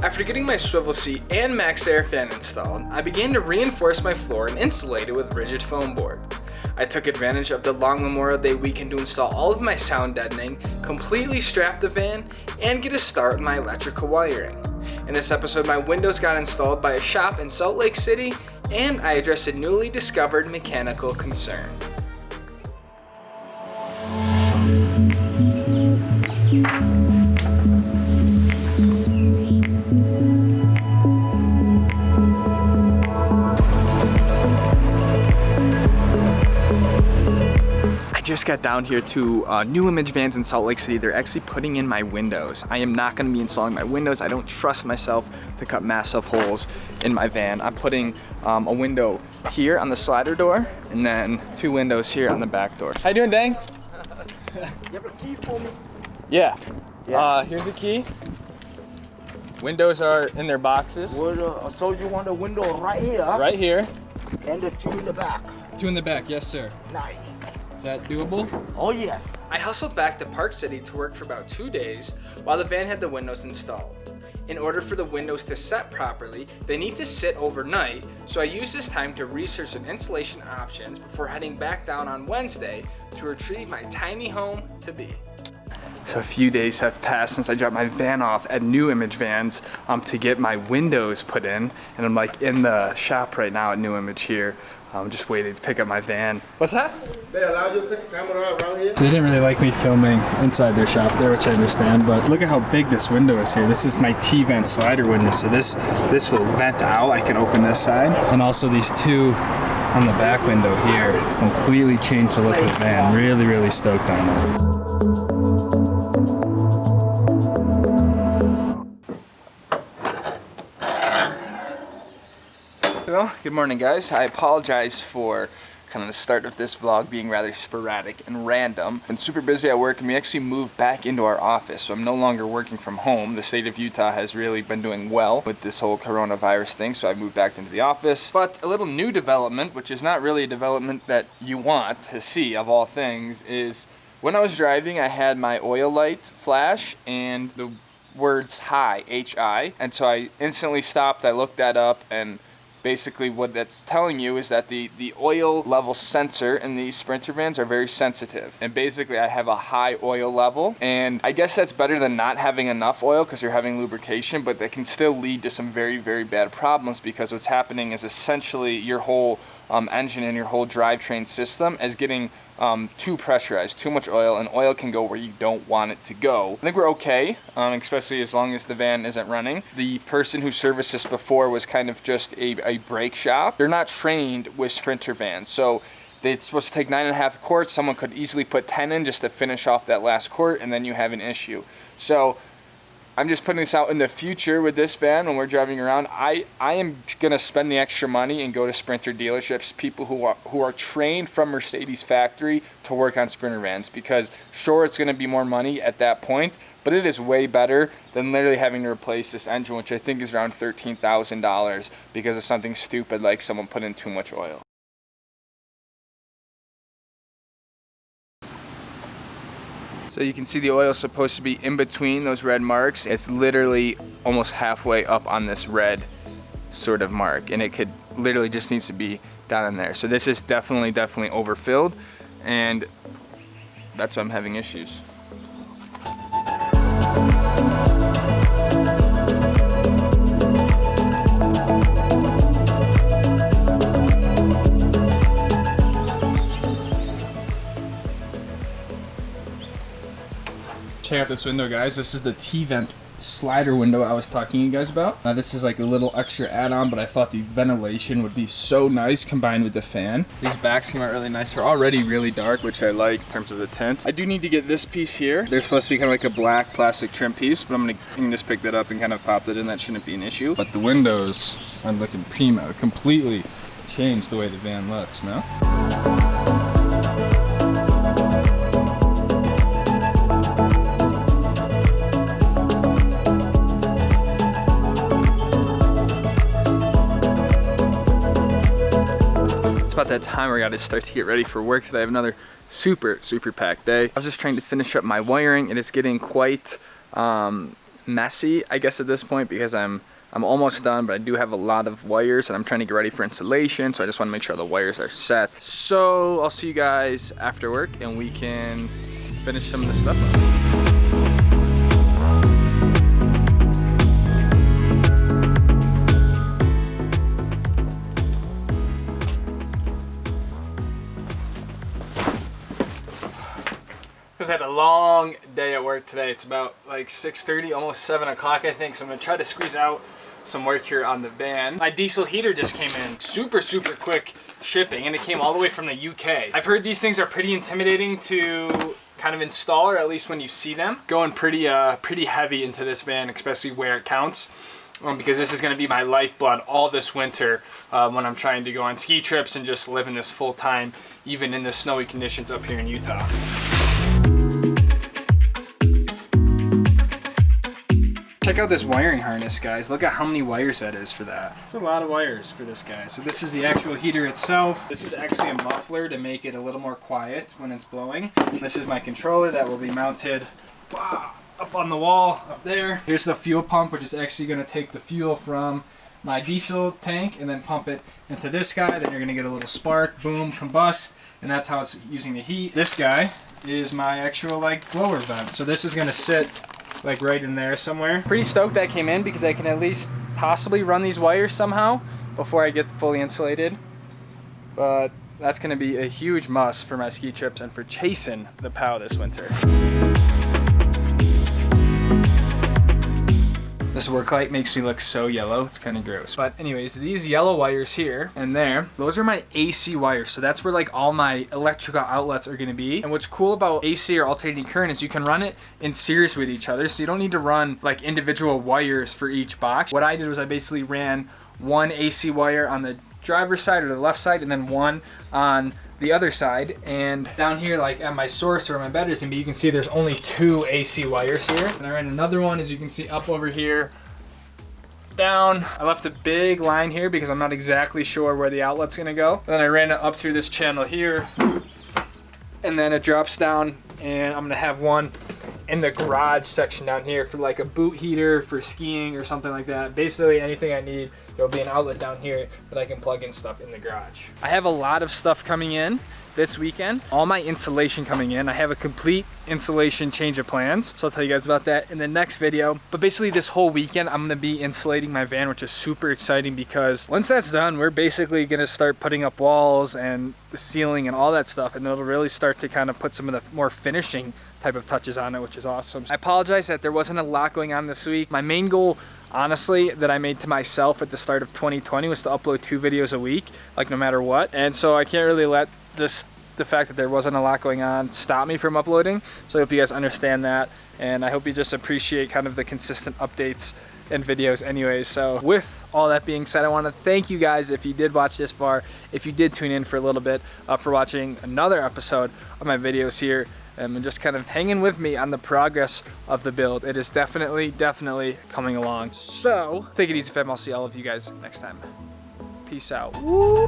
After getting my swivel seat and max air fan installed, I began to reinforce my floor and insulate it with rigid foam board. I took advantage of the long Memorial Day weekend to install all of my sound deadening, completely strap the van, and get a start with my electrical wiring. In this episode, my windows got installed by a shop in Salt Lake City, and I addressed a newly discovered mechanical concern. I just got down here to New Image Vans in Salt Lake City. They're actually putting in my windows. I am not going to be installing my windows. I don't trust myself to cut massive holes in my van. I'm putting a window here on the slider door and then 2 windows here on the back door. How you doing, Dang? You have a key for me? Yeah. Here's a key. Windows are in their boxes. So you want a window right here? Right here. And the 2 in the back. 2 in the back, yes sir. Nice. Is that doable? Oh yes. I hustled back to Park City to work for about 2 days while the van had the windows installed. In order for the windows to set properly, they need to sit overnight, so I used this time to research some insulation options before heading back down on Wednesday to retrieve my tiny home to be. So a few days have passed since I dropped my van off at New Image Vans to get my windows put in, and I'm like in the shop right now at New Image here. I'm just waiting to pick up my van. What's that? They allow you to take the camera around here? So they didn't really like me filming inside their shop there, which I understand, but look at how big this window is here. This is my T-vent slider window, so this will vent out. I can open this side. And also these 2 on the back window here completely changed the look of the van. Really, really stoked on that. Well, good morning guys. I apologize for kind of the start of this vlog being rather sporadic and random. Been super busy at work and we actually moved back into our office, so I'm no longer working from home. The state of Utah has really been doing well with this whole coronavirus thing, so I moved back into the office. But a little new development, which is not really a development that you want to see of all things, is when I was driving I had my oil light flash and the words hi, H-I, and so I instantly stopped, I looked that up, and basically what that's telling you is that the oil level sensor in these Sprinter vans are very sensitive. And basically I have a high oil level, and I guess that's better than not having enough oil because you're having lubrication, but that can still lead to some very, very bad problems because what's happening is essentially your whole engine and your whole drivetrain system is getting too pressurized, too much oil, and oil can go where you don't want it to go. I think we're okay, especially as long as the van isn't running. The person who serviced this before was kind of just a brake shop. They're not trained with Sprinter vans, so it's supposed to take 9.5 quarts. Someone could easily put 10 in just to finish off that last quart, and then you have an issue. So I'm just putting this out in the future with this van when we're driving around. I am gonna spend the extra money and go to Sprinter dealerships, people who are trained from Mercedes factory to work on Sprinter vans, because sure, it's gonna be more money at that point, but it is way better than literally having to replace this engine, which I think is around $13,000 because of something stupid like someone put in too much oil. So you can see the oil is supposed to be in between those red marks. It's literally almost halfway up on this red sort of mark, and it could literally just needs to be down in there. So this is definitely overfilled, and that's why I'm having issues. Check out this window, guys. This is the T-vent slider window I was talking to you guys about. Now this is like a little extra add-on, but I thought the ventilation would be so nice combined with the fan. These backs came out really nice. They're already really dark, which I like in terms of the tint. I do need to get this piece here. They're supposed to be kind of like a black plastic trim piece, but I can just pick that up and kind of pop that in. That shouldn't be an issue. But the windows are looking primo. Completely changed the way the van looks now. About that time where I gotta start to get ready for work today. I have another super packed day. I was just trying to finish up my wiring. It is getting quite messy, I guess, at this point, because I'm almost done, but I do have a lot of wires and I'm trying to get ready for installation, so I just want to make sure the wires are set. So I'll see you guys after work and we can finish some of the stuff up. I had a long day at work today. It's about like 6:30, almost 7 o'clock, I think. So I'm gonna try to squeeze out some work here on the van. My diesel heater just came in. Super quick shipping, and it came all the way from the UK. I've heard these things are pretty intimidating to kind of install, or at least when you see them. Going pretty heavy into this van, especially where it counts. Because this is going to be my lifeblood all this winter when I'm trying to go on ski trips and just living this full time, even in the snowy conditions up here in Utah. Check out this wiring harness, guys. Look at how many wires that is for that. It's a lot of wires for this guy. So this is the actual heater itself. This is actually a muffler to make it a little more quiet when it's blowing. This is my controller that will be mounted up on the wall up there. Here's the fuel pump, which is actually going to take the fuel from my diesel tank and then pump it into this guy. Then you're going to get a little spark, boom, combust, and that's how it's using the heat. This guy is my actual like blower vent. So this is going to sit like right in there somewhere. Pretty stoked that came in because I can at least possibly run these wires somehow before I get fully insulated. But that's going to be a huge must for my ski trips and for chasing the POW this winter. This work light makes me look so yellow, it's kind of gross. But anyways, these yellow wires here and there, those are my AC wires. So that's where like all my electrical outlets are gonna be. And what's cool about AC or alternating current is you can run it in series with each other. So you don't need to run like individual wires for each box. What I did was I basically ran one AC wire on the driver's side or the left side and then one on the other side, and down here like at my source where my bed is gonna be, you can see there's only 2 AC wires here, and I ran another one, as you can see, up over here, down. I left a big line here because I'm not exactly sure where the outlet's gonna go. Then I ran it up through this channel here, and then it drops down, and I'm gonna have one in the garage section down here for like a boot heater for skiing or something like that. Basically anything I need, there'll be an outlet down here that I can plug in stuff in the garage. I have a lot of stuff coming in this weekend. All my insulation coming in. I have a complete insulation change of plans, so I'll tell you guys about that in the next video. But basically this whole weekend I'm gonna be insulating my van, which is super exciting because once that's done, we're basically gonna start putting up walls and the ceiling and all that stuff, and it'll really start to kind of put some of the more finishing type of touches on it, which is awesome. I apologize that there wasn't a lot going on this week. My main goal, honestly, that I made to myself at the start of 2020 was to upload 2 videos a week, like no matter what. And so I can't really let just the fact that there wasn't a lot going on stop me from uploading. So I hope you guys understand that, and I hope you just appreciate kind of the consistent updates and videos anyways. So with all that being said, I want to thank you guys if you did watch this far, if you did tune in for a little bit, for watching another episode of my videos here, and just kind of hanging with me on the progress of the build. It is definitely coming along. So take it easy, fam. I'll see all of you guys next time. Peace out. Woo!